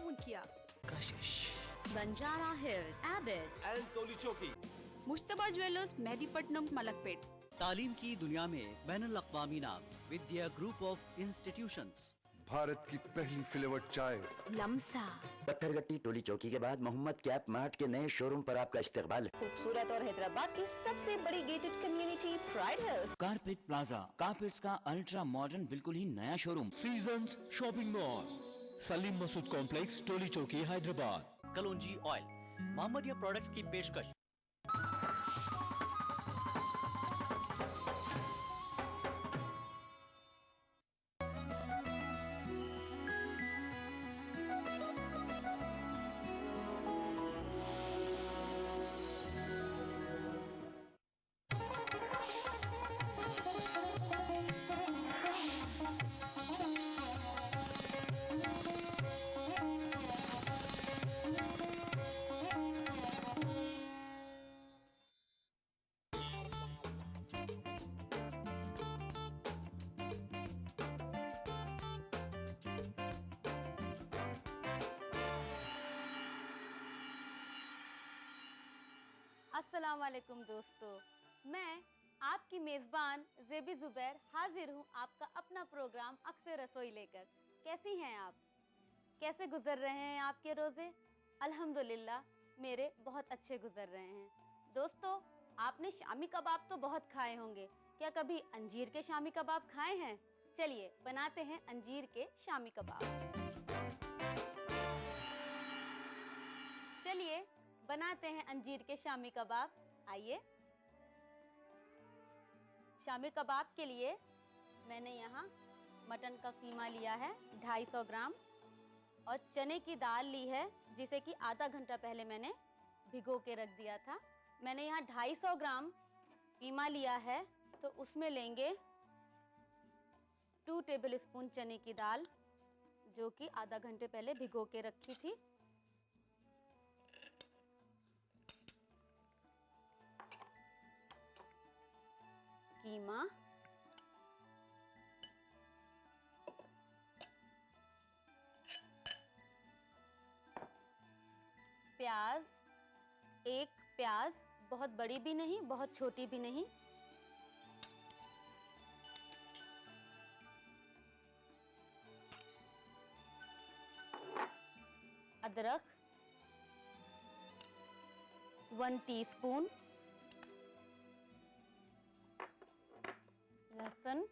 Own किया। कशिश, Banjara hills, एबिड and टोली चौकी, Mushtaba jewellers, Mehdipatnam, Malakpet. तालीम की दुनिया में बैनुल-अक़वामी नाम विद्या ग्रुप ऑफ इंस्टीट्यूशंस। भारत की पहली फ्लेवर्ड चाय लम्सा। पत्थरगट्टी टोली चौकी के बाद मोहम्मद कैप मार्ट के नए शोरूम पर आपका इस्तकबाल है। खूबसूरत और हैदराबाद की सबसे बड़ी gated community Pride Hills. Carpet Plaza, carpets का अल्ट्रा मॉडर्न बिल्कुल ही नया शोरूम। Seasons Shopping Mall, Salim Masood complex, Toli Chowki, Hyderabad. कलौंजी ऑयल, मोहम्मदिया प्रोडक्ट्स की पेशकश। अस्सलाम वालेकुम दोस्तों, मैं आपकी मेज़बान ज़ेबी ज़ुबैर हाजिर हूँ आपका अपना प्रोग्राम अक्सर रसोई लेकर। कैसी हैं आप? कैसे गुजर रहे हैं आपके रोज़े? अल्हम्दुलिल्लाह मेरे बहुत अच्छे गुजर रहे हैं। दोस्तों, आपने शामी कबाब तो बहुत खाए होंगे, क्या कभी अंजीर के शामी कबाब खाए हैं? चलिए बनाते हैं अंजीर के शामी कबाब। चलिए बनाते हैं अंजीर के शामी कबाब। आइए। शामी कबाब के लिए मैंने यहाँ मटन का कीमा लिया है 250 ग्राम और चने की दाल ली है जिसे कि आधा घंटा पहले मैंने भिगो के रख दिया था। मैंने यहाँ 250 ग्राम कीमा लिया है तो उसमें लेंगे 2 टेबल स्पून चने की दाल जो कि आधा घंटे पहले भिगो के रखी थी। कीमा, प्याज, एक प्याज, बहुत बड़ी भी नहीं बहुत छोटी भी नहीं, अदरक 1 टीस्पून, लहसुन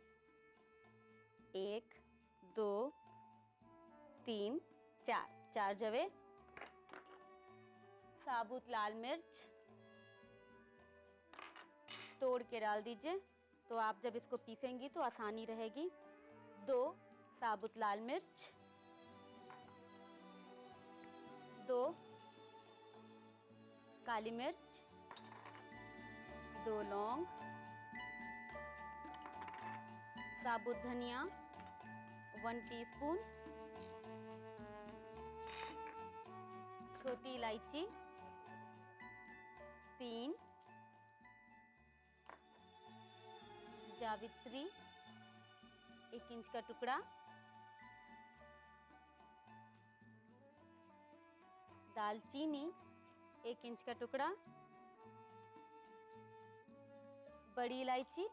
1 2 3 4 जवे, साबुत लाल मिर्च तोड़ के डाल दीजिए तो आप जब इसको पीसेंगी तो आसानी रहेगी। 2 साबुत लाल मिर्च, 2 काली मिर्च, 2 लौंग, साबुत धनिया 1 टीस्पून, छोटी इलायची 3, जावित्री 1 इंच का टुकड़ा, दालचीनी 1 इंच का टुकड़ा, बड़ी इलायची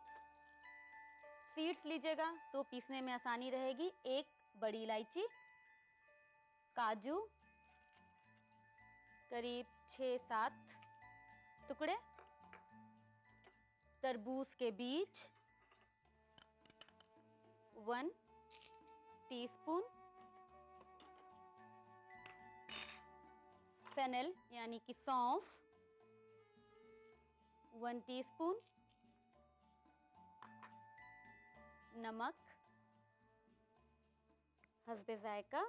सीड्स लीजिएगा तो पीसने में आसानी रहेगी, 1 बड़ी इलायची, काजू करीब 6-7 टुकड़े, तरबूज के बीज 1 टीस्पून, फेनेल यानी कि सौंफ 1 टीस्पून, नमक हस्बे जायका,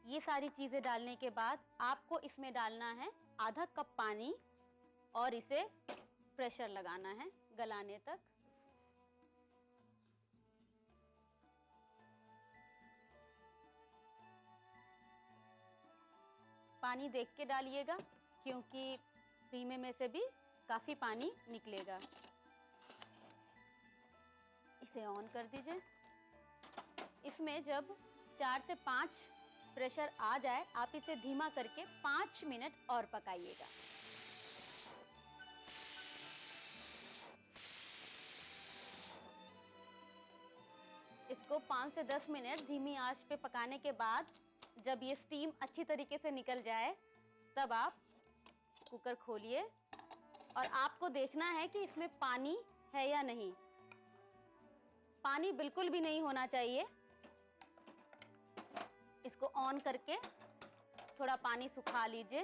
ये सारी चीजें डालने के बाद आपको इसमें डालना है आधा कप पानी और इसे प्रेशर लगाना है गलाने तक। पानी देख के डालिएगा क्योंकि कीमे में से भी काफी पानी निकलेगा। इसे ऑन कर दीजिए। इसमें जब 4 से 5 प्रेशर आ जाए, आप इसे धीमा करके 5 मिनट और पकाइएगा। इसको 5 से 10 मिनट धीमी आंच पे पकाने के बाद जब ये स्टीम अच्छी तरीके से निकल जाए, तब आप कुकर खोलिए और आपको देखना है कि इसमें पानी है या नहीं। पानी बिल्कुल भी नहीं होना चाहिए। इसको ऑन करके थोड़ा पानी सुखा लीजिए,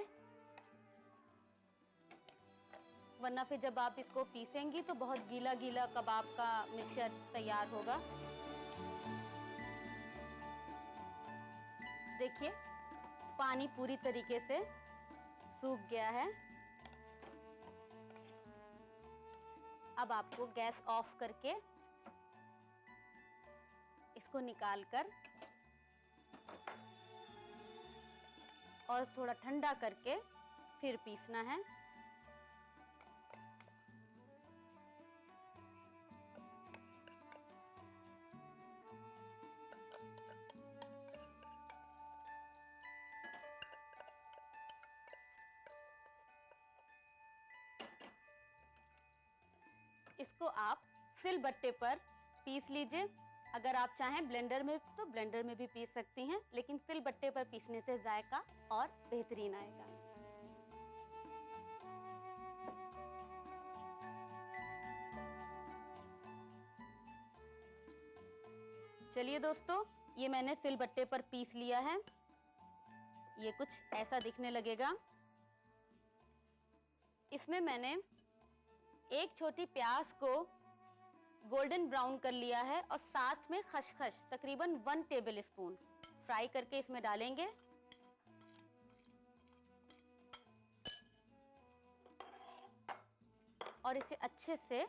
वरना फिर जब आप इसको पीसेंगी तो बहुत गीला गीला कबाब का मिक्सचर तैयार होगा। देखिए पानी पूरी तरीके से सूख गया है। अब आपको गैस ऑफ करके इसको निकालकर और थोड़ा ठंडा करके फिर पीसना है। इसको आप सिलबट्टे पर पीस लीजिए। अगर आप चाहें ब्लेंडर में तो ब्लेंडर में भी पीस सकती हैं, लेकिन सिलबट्टे पर पीसने से जायका और बेहतरीन आएगा। चलिए दोस्तों, ये मैंने सिलबट्टे पर पीस लिया है। ये कुछ ऐसा दिखने लगेगा। इसमें मैंने एक छोटी प्याज को गोल्डन ब्राउन कर लिया है और साथ में खसखस तकरीबन 1 टेबल स्पून फ्राई करके इसमें डालेंगे। और इसे अच्छे से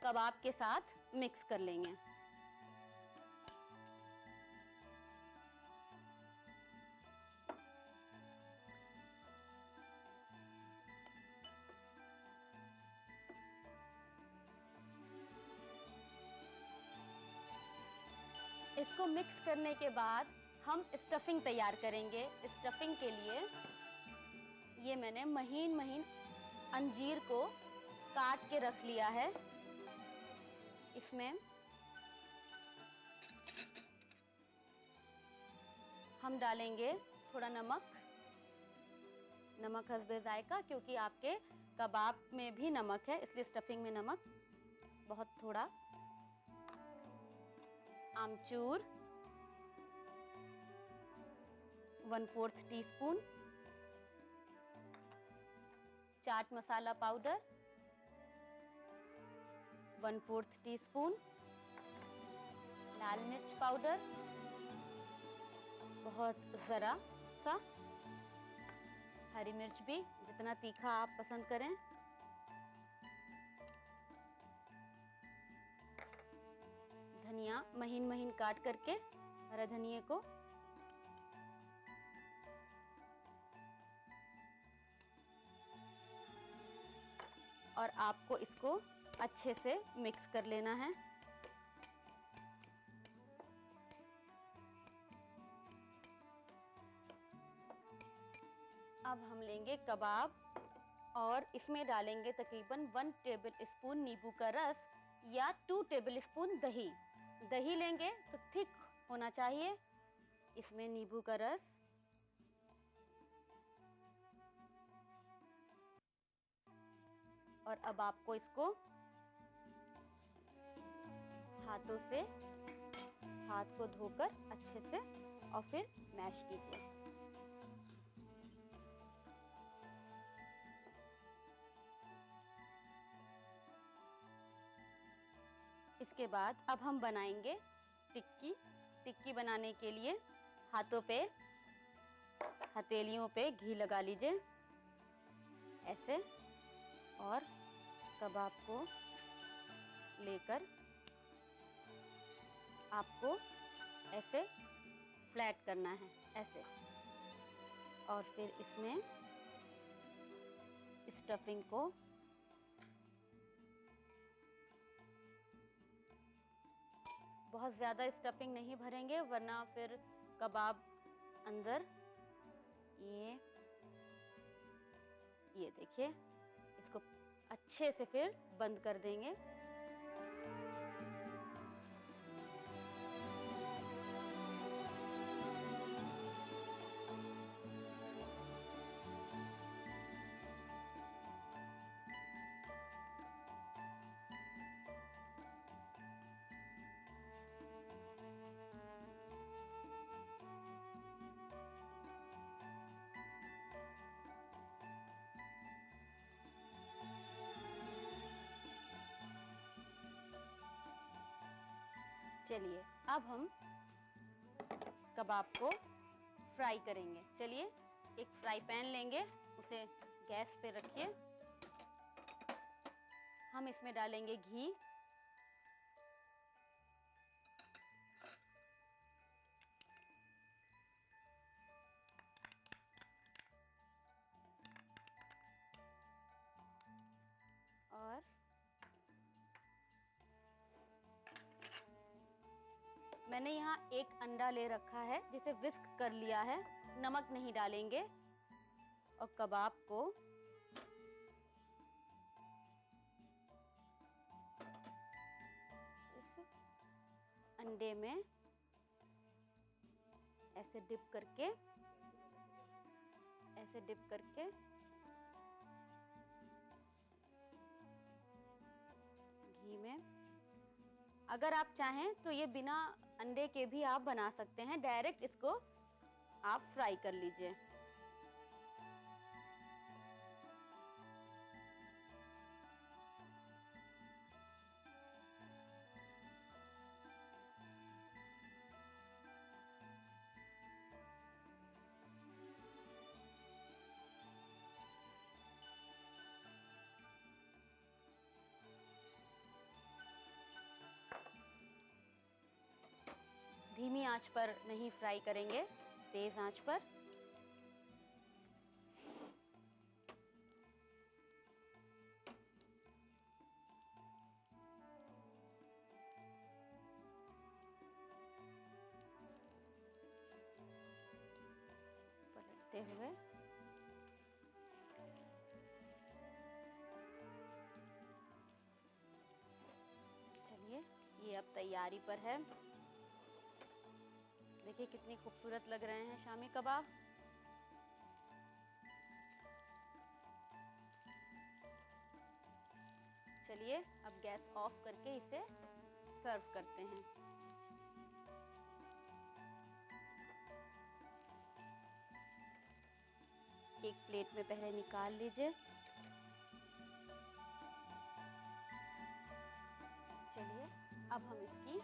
कबाब के साथ मिक्स कर लेंगे। इसको मिक्स करने के बाद हम स्टफिंग तैयार करेंगे। स्टफिंग के लिए ये मैंने महीन महीन अंजीर को काट के रख लिया है। इसमें हम डालेंगे थोड़ा नमक, नमक हस्बे जायका, क्योंकि आपके कबाब में भी नमक है, इसलिए स्टफिंग में नमक बहुत थोड़ा। आमचूर 1/4 teaspoon, chaat masala powder 1/4 teaspoon, लाल मिर्च पाउडर बहुत जरा सा, हरी मिर्च भी जितना तीखा आप पसंद करें, धनिया महीन महीन काट करके, हरा धनिया को, और आपको इसको अच्छे से मिक्स कर लेना है। अब हम लेंगे कबाब और इसमें डालेंगे तकरीबन 1 टेबल स्पून नींबू का रस या 2 टेबल स्पून दही। दही लेंगे तो थिक होना चाहिए। इसमें नींबू का रस, और अब आपको इसको हाथों से, हाथ को धोकर अच्छे से और फिर मैश कीजिए। इसके बाद अब हम बनाएंगे टिक्की। टिक्की बनाने के लिए हाथों पे, हथेलियों पे घी लगा लीजिए ऐसे, और कबाब को लेकर आपको ऐसे फ्लैट करना है ऐसे, और फिर इसमें स्टफिंग को बहुत ज़्यादा स्टफिंग नहीं भरेंगे वरना फिर कबाब अंदर ये देखिए, इसको अच्छे से फिर बंद कर देंगे। चलिए अब हम कबाब को फ्राई करेंगे। चलिए एक फ्राई पैन लेंगे, उसे गैस पे रखिए। हम इसमें डालेंगे घी, और मैंने यहाँ एक अंडा ले रखा है जिसे विस्क कर लिया है। नमक नहीं डालेंगे और कबाब को इस अंडे में ऐसे डिप करके घी में, अगर आप चाहें तो ये बिना अंडे के भी आप बना सकते हैं, डायरेक्ट इसको आप फ्राई कर लीजिए। धीमी आंच पर नहीं फ्राई करेंगे, तेज आंच पर। पलटते हुए चलिए, ये अब तैयारी पर है। देखिए कितनी खूबसूरत लग रहे हैं शामी कबाब। चलिए अब गैस ऑफ करके इसे सर्व करते हैं। एक प्लेट में पहले निकाल लीजिए। चलिए अब हम इसकी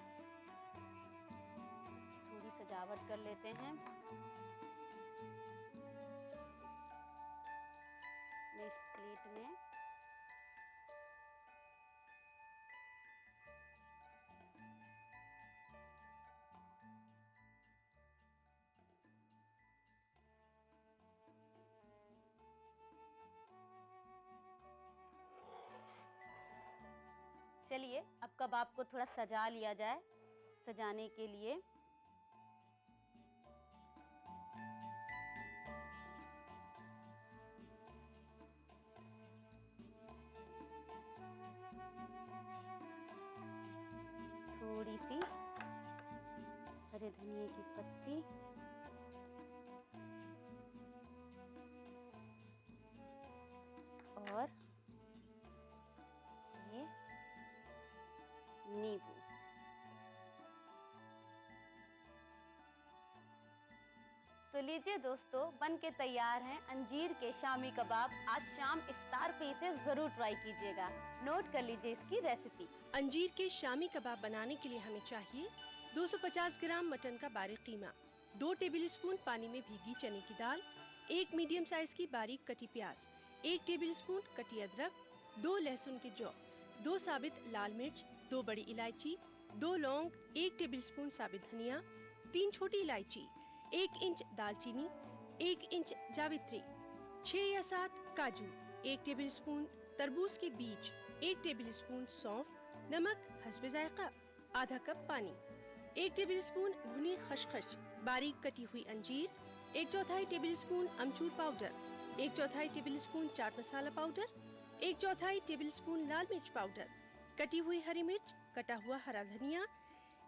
थोड़ी सजावट कर लेते हैं। मैं इस प्लेट में चलिए अब कबाब को थोड़ा सजा लिया जाए। सजाने के लिए थोड़ी सी हरे धनिए की पत्ती, और ये नींबू। तो लीजिए दोस्तों, बन के तैयार हैं अंजीर के शामी कबाब। आज शाम इफ्तार पे इसे जरूर ट्राई कीजिएगा। नोट कर लीजिए इसकी रेसिपी। अंजीर के शामी कबाब बनाने के लिए हमें चाहिए 250 ग्राम मटन का बारीक कीमा, 2 टेबलस्पून पानी में भीगी चने की दाल, 1 मीडियम साइज की बारीक कटी प्याज, 1 टेबलस्पून कटी अदरक, 2 लहसुन के जौ, 2 साबित लाल मिर्च, 2 बड़ी इलायची, 2 लौंग, 1 टेबलस्पून साबित धनिया, 3 छोटी इलायची, 1 इंच दालचीनी, 1 इंच जावित्री, 6 या 7 काजू, 1 टेबलस्पून तरबूज के बीज, 1 टेबलस्पून सौंफ, नमक हस्बे जायका, आधा कप पानी। 1 टेबलस्पून भुनी खसखस, बारीक कटी हुई अंजीर, 1/4 टेबलस्पून अमचूर powder, 1/4 tablespoon chaat masala powder, 1/4 tablespoon लाल मिर्च पाउडर, कटी हुई हरी मिर्च, कटा हुआ हरा धनिया,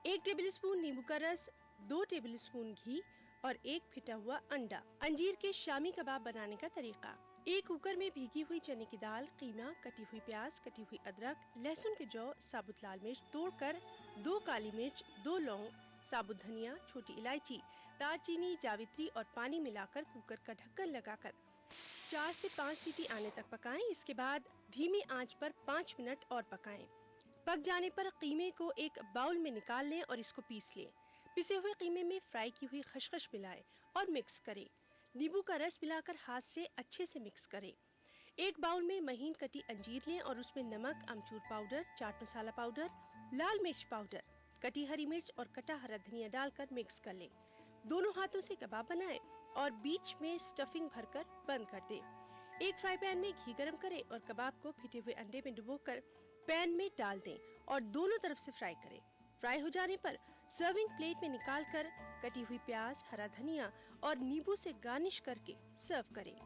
1 टेबलस्पून नींबू का रस, 2 टेबलस्पून घी और 1 फिटा हुआ अंडा। अंजीर के शामी कबाब बनाने का तरीका। एक कुकर में भीगी हुई चने की दाल, कीमा, कटी हुई प्याज, कटी हुई अदरक, लहसुन के जौ, साबुत लाल मिर्च तोड़कर, 2 काली मिर्च, 2 लौंग, साबुत धनिया, छोटी इलायची, दालचीनी, जावित्री और पानी मिलाकर कुकर का ढक्कन लगाकर 4 से 5 सीटी आने तक पकाएं। इसके बाद धीमी आंच पर 5 मिनट और पकाएं। पक जाने पर कीमे को एक बाउल में निकाल लें और इसको पीस लें। पिसे हुए कीमे में फ्राई की हुई खसखस मिलाएं और मिक्स करें। नींबू का रस मिलाकर हाथ से अच्छे से मिक्स करें। एक बाउल में महीन कटी अंजीर लें और उसमें नमक, अमचूर पाउडर, चाट मसाला पाउडर, लाल मिर्च पाउडर, कटी हरी मिर्च और कटा हरा धनिया डालकर मिक्स कर लें। दोनों हाथों से कबाब बनाएं और बीच में स्टफिंग भरकर बंद कर दें। एक फ्राई पैन में घी गरम करें और कबाब को फिटे हुए अंडे में डुबोकर पैन में डाल दें और दोनों तरफ से फ्राई करें। फ्राई हो जाने पर सर्विंग प्लेट में निकालकर कटी हुई प्याज, हरा धनिया और नींबू से गार्निश करके सर्व करें।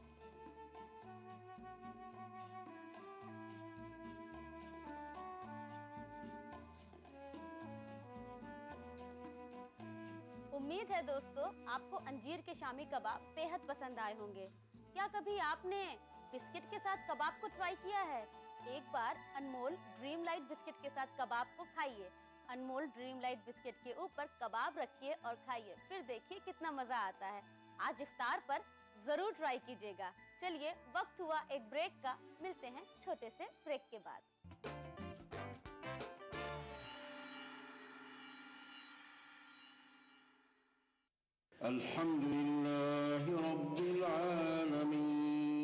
उम्मीद है दोस्तों आपको अंजीर के शामी कबाब बेहद पसंद आए होंगे। क्या कभी आपने बिस्किट के साथ कबाब को ट्राई किया है? एक बार अनमोल ड्रीम लाइट बिस्किट के साथ कबाब को खाइए। अनमोल ड्रीम लाइट बिस्किट के ऊपर कबाब रखिए और खाइए, फिर देखिए कितना मजा आता है। आज इफ्तार पर जरूर ट्राई कीजिएगा। चलिए वक्त हुआ एक ब्रेक का, मिलते हैं छोटे से ब्रेक के बाद।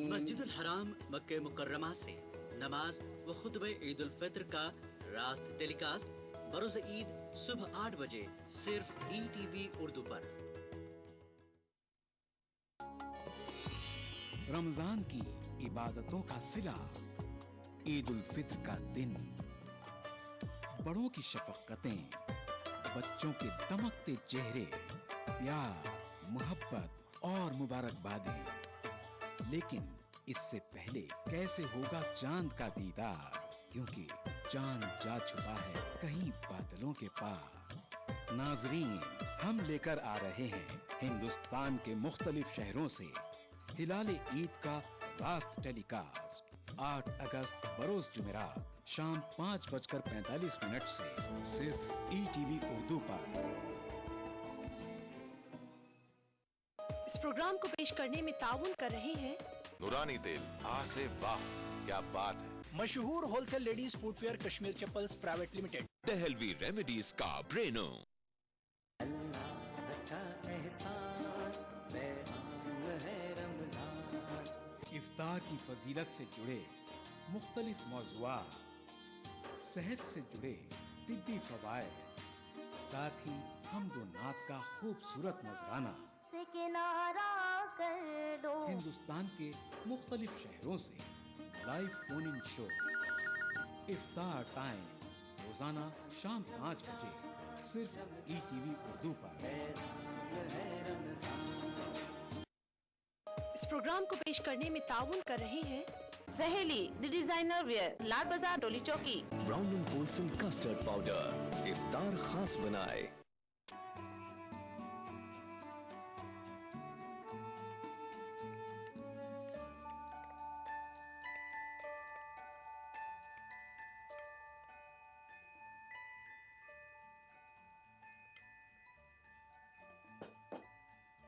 मस्जिद अल हराम मक्के मुकर्रमा से नमाज व खुतबे ईद उल फित्र का रास्त टेलीकास्ट बरोज़ ईद सुबह 8 बजे सिर्फ ETV उर्दू पर। रमजान की इबादतों का सिला, ईद उल फित्र का दिन, बड़ों की शफकतें, बच्चों के दमकते चेहरे, प्यार, मोहब्बत और मुबारकबादें। लेकिन इससे पहले कैसे होगा चांद का दीदार, क्योंकि चांद जा छुपा है कहीं बादलों के पार। नाजरीन, हम लेकर आ रहे हैं हिंदुस्तान के मुख्तलिफ शहरों से हिलाल ईद का रास्त टेलीकास्ट 8 अगस्त बरोज जुमेरात शाम 5:45 से सिर्फ ETV उर्दू पर। इस प्रोग्राम को पेश करने में ताउन कर रहे हैं नूरानी तेल, आ से वाह, क्या बात है। मशहूर wholesale ladies footwear Kashmir chappals private limited. Dehlvi remedies का ब्रेनो। इफ्तार की फजीलत से जुड़े मुख्तलिफ मौज़ूआत, सेहत से जुड़े तिब्बी फवायद, साथ ही हम्दो नात का खूबसूरत नजराना से किनारा कर दो। हिंदुस्तान के मुख्तलिफ शहरों से लाइव फोन इन शो, इफ्तार टाइम रोजाना शाम 5 बजे सिर्फ ETV उर्दू पर। इस प्रोग्राम को पेश करने में ताउन कर रहे हैं सहेली the designer wear, Lal Bazaar, Doli Chowki. Brown and wholesale custard powder इफ्तार खास बनाए।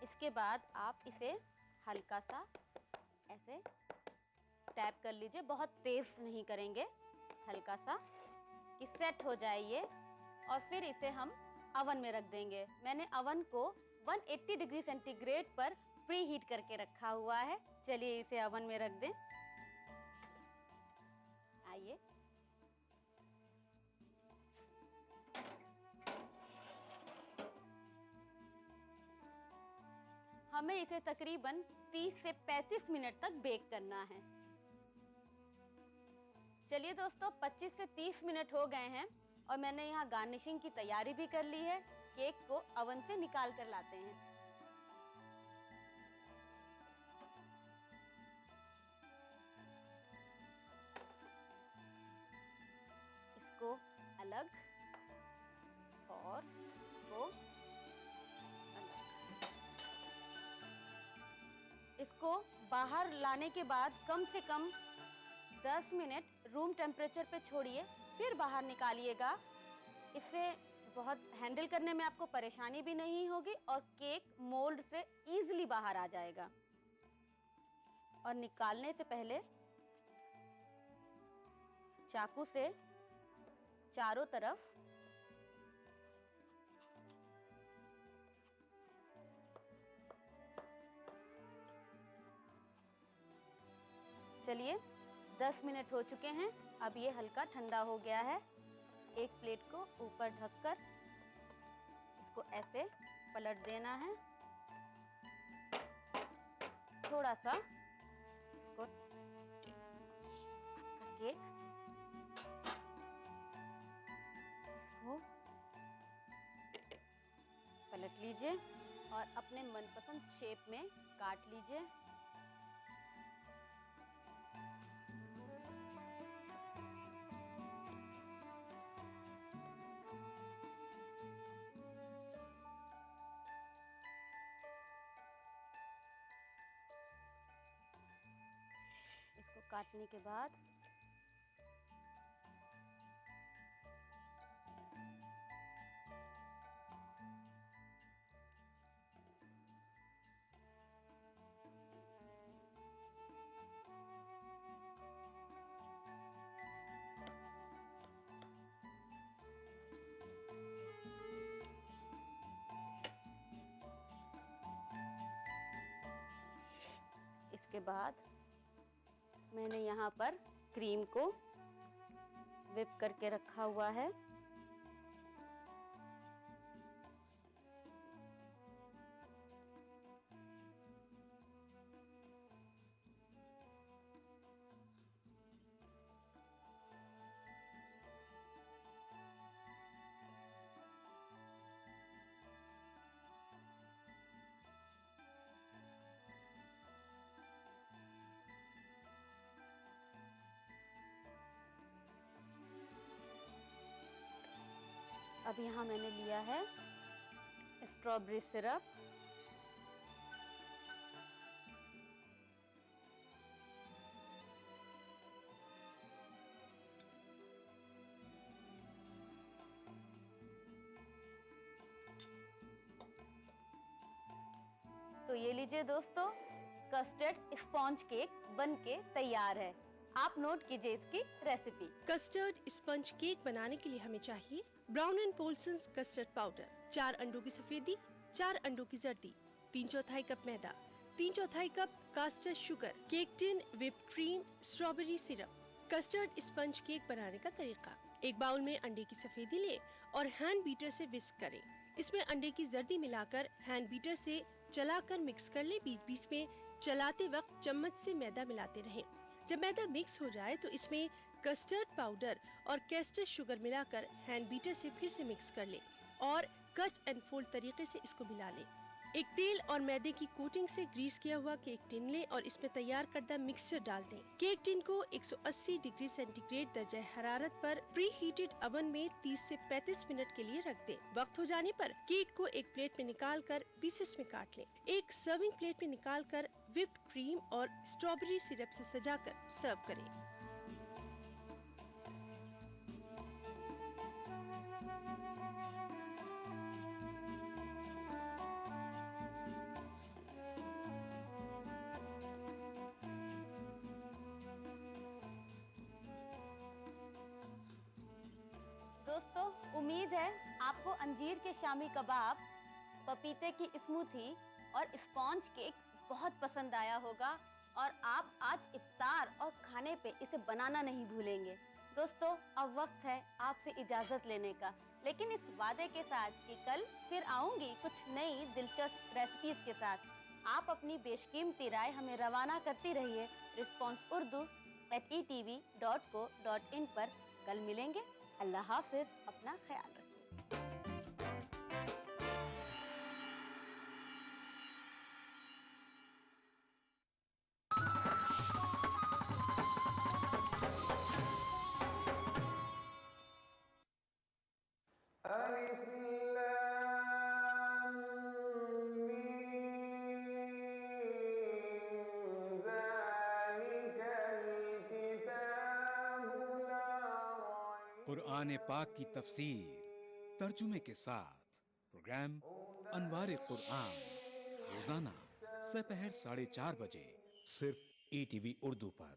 इसके बाद आप इसे हल्का सा ऐसे टैप कर लीजिए, बहुत तेज नहीं करेंगे, हल्का सा कि सेट हो जाए ये। और फिर इसे हम अवन में रख देंगे। मैंने अवन को 180 डिग्री सेंटीग्रेड पर प्री हीट करके रखा हुआ है। चलिए इसे अवन में रख दें। आइए, हमें इसे तकरीबन 30 से 35 मिनट तक बेक करना है। चलिए दोस्तों, 25 से 30 मिनट हो गए हैं और मैंने यहाँ गार्निशिंग की तैयारी भी कर ली है। केक को ओवन से निकाल कर लाते हैं। इसको अलग और इसको अलग। इसको बाहर लाने के बाद कम से कम 10 मिनट रूम टेम्परेचर पे छोड़िए, फिर बाहर निकालिएगा। इससे बहुत हैंडल करने में आपको परेशानी भी नहीं होगी और केक मोल्ड से इजीली बाहर आ जाएगा। और निकालने से पहले चाकू से चारों तरफ चलिए 10 मिनट हो चुके हैं। अब ये हल्का ठंडा हो गया है। एक प्लेट को ऊपर ढककर इसको ऐसे पलट देना है। थोड़ा सा इसको केक इसको पलट लीजिए और अपने मनपसंद शेप में काट लीजिए। इसको काटने के बाद इसके बाद मैंने यहाँ पर क्रीम को विप करके रखा हुआ है। अब यहाँ मैंने लिया है स्ट्रॉबेरी सिरप। तो ये लीजिए दोस्तों, कस्टर्ड स्पॉन्ज केक बनके तैयार है। आप नोट कीजिए इसकी रेसिपी। कस्टर्ड स्पंज केक बनाने के लिए हमें चाहिए Brown and Polson's custard powder, 4 अंडों की सफेदी, 4 अंडों की जर्दी, 3/4 कप मैदा, 3/4 cup castor sugar, cake tin, whipped cream, strawberry syrup. Custard sponge cake बनाने का तरीका: एक बाउल में अंडे की सफेदी लें और हैंड बीटर से विस्क करें। इसमें अंडे की जर्दी मिलाकर हैंड बीटर से चलाकर मिक्स कर ले। बीच बीच में चलाते वक्त चम्मच से मैदा मिलाते रहें। जब मैदा मिक्स हो जाए तो इसमें कस्टर्ड पाउडर और कैस्टर शुगर मिलाकर हैंड बीटर से फिर से मिक्स कर ले और कट एंड फोल्ड तरीके से इसको मिला ले। एक तेल और मैदे की कोटिंग से ग्रीस किया हुआ केक टिन लें और इसमें तैयार करदा मिक्सचर डाल दें। केक टिन को 180 डिग्री सेंटीग्रेड दर्जा हरारत पर प्री हीटेड ओवन में 30 से 35 मिनट के लिए रख दें। वक्त हो जाने पर केक को एक प्लेट में निकाल कर पीसेस में काट लें। एक सर्विंग प्लेट में निकाल कर व्हिप्ड क्रीम और स्ट्रॉबेरी सिरप से सजाकर सर्व करें। दोस्तों, उम्मीद है आपको अंजीर के शामी कबाब, पपीते की स्मूथी और स्पॉन्ज केक बहुत पसंद आया होगा और आप आज इफ्तार और खाने पे इसे बनाना नहीं भूलेंगे। दोस्तों, अब वक्त है आपसे इजाज़त लेने का, लेकिन इस वादे के साथ कि कल फिर आऊँगी कुछ नई दिलचस्प रेसिपीज़ के साथ। आप अपनी बेशकीमती राय हमें रवाना करती रहिए responseurdu@etv.co.in पर। कल मिलेंगे। अल्लाह हाफिज, अपना ख्याल रखिए। कुरान पाक की तफसीर तर्जुमे के साथ प्रोग्राम अनवार कुरान रोजाना दोपहर 4:30 बजे सिर्फ ईटीवी उर्दू पर।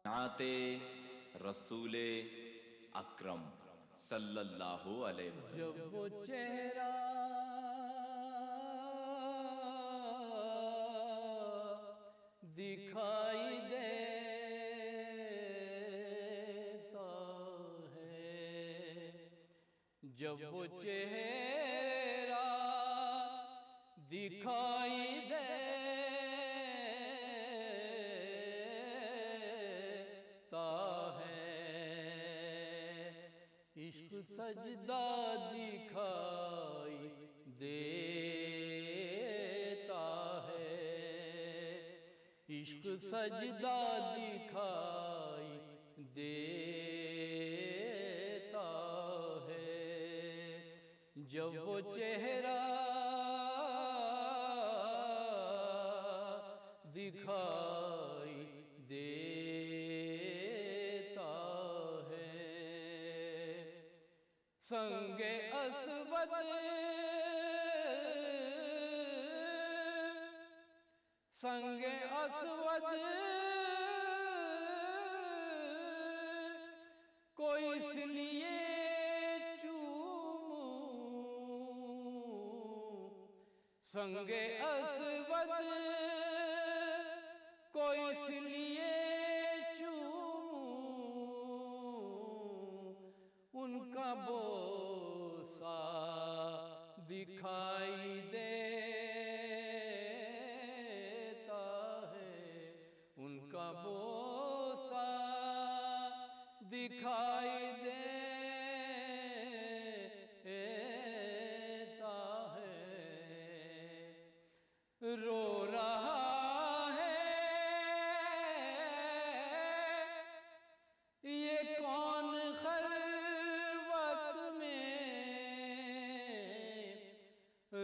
नाते रसूले अकरम सल्लल्लाहु अलैहि वसल्लम। जब वो चेहरा दिखाई देता है, जब वो चेहरा दिखाई देता है, इश्क सजदा दिखाई देता है, इश्क सजदा दिखाई देता है, जब वो चेहरा दिखाई देता है। संगे अस्वद संगे अस्वद कोई इसलिए चूमूं, संगे अस्वद कोई इसलिए चूमूं, उनका बोसा दिखाई देता है, उनका बोसा दिखाई देता है। रो रहा है ये कौन खलवत में,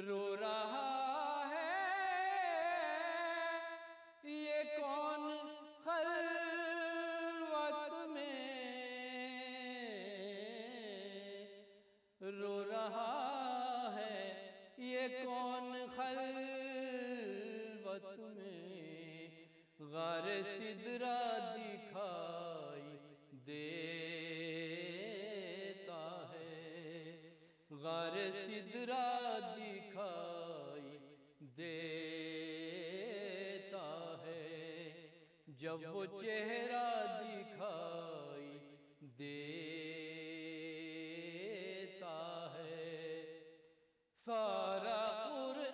रो रहा है ये कौन खलवत में, रो रहा है ये कौन खलवत में, गारे सिदरा दिखाई देता है, गारे सिदरा दिखाई देता है, जब वो चेहरा दिखाई देता है। सारा कुरान,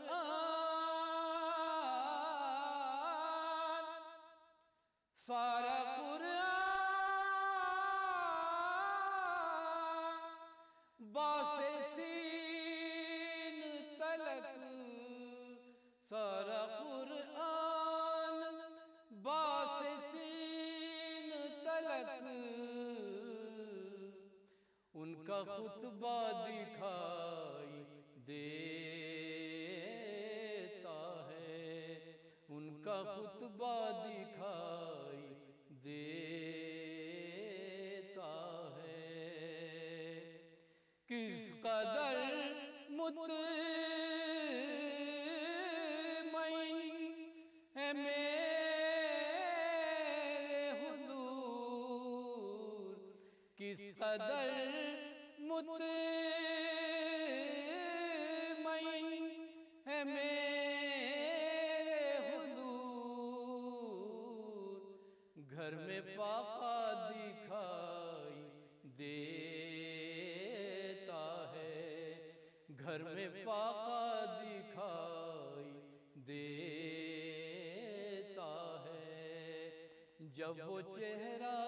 सारा कुरान बासे सीन तलक, सारा कुरान बासे सीन तलक, उनका खुतबा दिखाई देता है, उनका खुतबा दिखाई देता है। किस कदर मुतमईन है मेरे हुजूर, किस कदर मुतमईन है मेरे हुजूर, घर में फाका दिखाई देता है, घर में फाका दिखाई देता है, जब वो चेहरा